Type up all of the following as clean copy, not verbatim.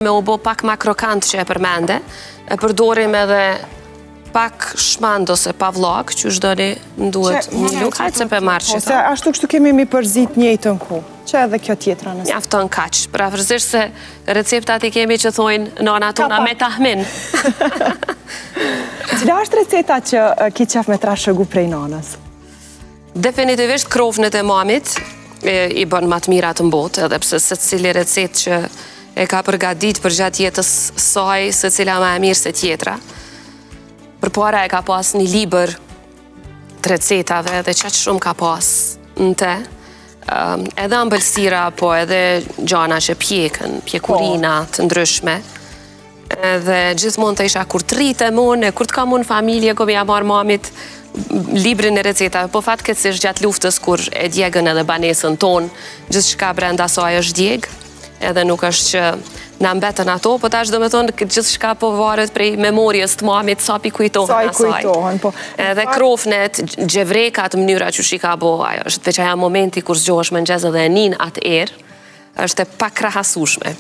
Me u bo pak ma krokant që e përmende, e përdorim edhe pak shmand ose pavlak, që është doni më duhet një luk, hajtë se për marrë që ta. Ashtu kështu kemi mi përzit njëjtën ku, që edhe kjo tjetra nësë. Mjafton kaq, pra vërzisht se receptat i kemi që thojnë nona tona me tahmin. Cila është receta që ki qef me trashëgu prej nonës? Definitivisht krofnet e mamit i bën më të mirat në botë, edhe pse se cili recet që e ka përgadit për gjatë jetës saj, se cila ma e mirë se tjetra. Për para e ka pas një libër të recetave dhe qaq shumë ka pas në te. Edhe ambëlsira, po edhe gjana që pjekën, pjekurina të ndryshme. Dhe gjithmonë të isha kur të rritë e mune, kur të ka mune familje, kom ja marë mamit librin e recetave, po fatë këtësish gjatë luftës kur e djegën edhe banesën tonë, gjithë shka brenda saj është djegë, edhe nuk është që në mbetën ato, po tash do me thonë gjithë shka po varet prej memorjes të mamit, sa pi kujtohen asaj. Edhe krofnet, gjevrekat, mënyra që shika bo, ajo është veç aja momenti kur zgjohesh më nxez edhe e nin atë erë, është e pak krahasueshme.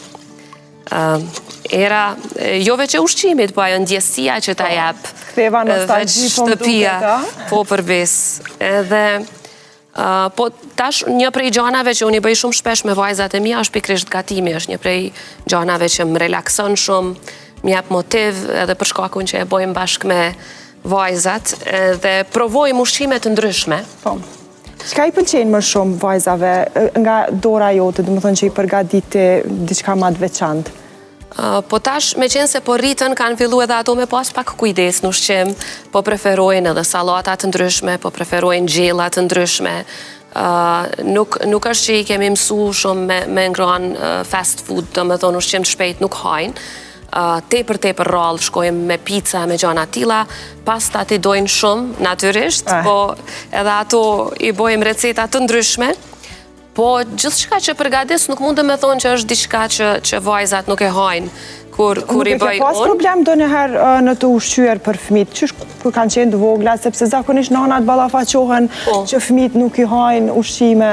Era, jo veç e ushqimit, po ajo ndjesia që ta jep, veç shtëpia, po përbes. Edhe, po tash një prej gjanave që unë i bëj shumë shpesh me vajzat e mia është pikrisht gatimi, është një prej gjanave që më relakson shumë, më jep motiv edhe për shkakun që e bëjmë bashkë me vajzat dhe provojmë ushqime të ndryshme. Po. Çka i pëlqen më shumë vajzave nga dora jote, do të thonë që i përgatiti diçka më të veçantë? Po tash, me qenë se po rritën, kanë fillu edhe ato me pas pak kujdes në ushqim, po preferojnë edhe salatat të ndryshme, po preferojnë gjellat të ndryshme. Nuk është që i kemi mësu shumë me ngranë fast food, do me thonë ushqim të shpejt nuk hajnë. Tepër rallë, shkojmë me pizza, me gjana tila, pastat i dojnë shumë, natyrisht, po edhe ato i bojmë recetat të ndryshme. Po gjithë shka që përgadis nuk mund të me thonë që është diçka që vajzat nuk e hajnë kur i bëj unë. Nuk e ke pas problem do njëherë në të ushqyer për fëmit, që kur kanë qenë të vogla, sepse zakonisht nanat ballafaqohen që fëmit nuk i hajnë ushqime.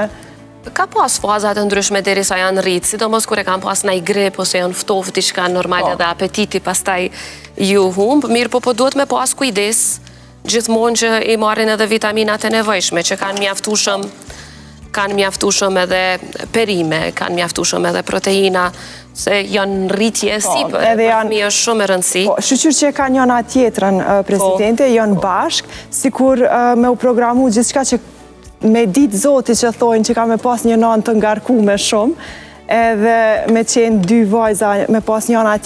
Ka pas fazat të ndryshme deri sa janë rritë, sidomos kur e kanë pas naj grip ose janë ftoft diçka normal edhe apetiti pastaj ju humbë, mirë po duhet me pas kujdes gjithmonë që i marrin edhe vitaminat e nevojshme që kanë mjaftueshëm edhe perime, kanë mjaftueshëm edhe proteina, se janë rritje sipër, për fëmijë është shumë e rëndësi. Shqyr që ka njëna tjetrën, presidente, janë bashkë, sikur me u programu gjithçka që me ditë zoti që thojnë që ka me pas një nanë të ngarkume shumë, edhe me qenë dy vajza me pas njëna tjetrën,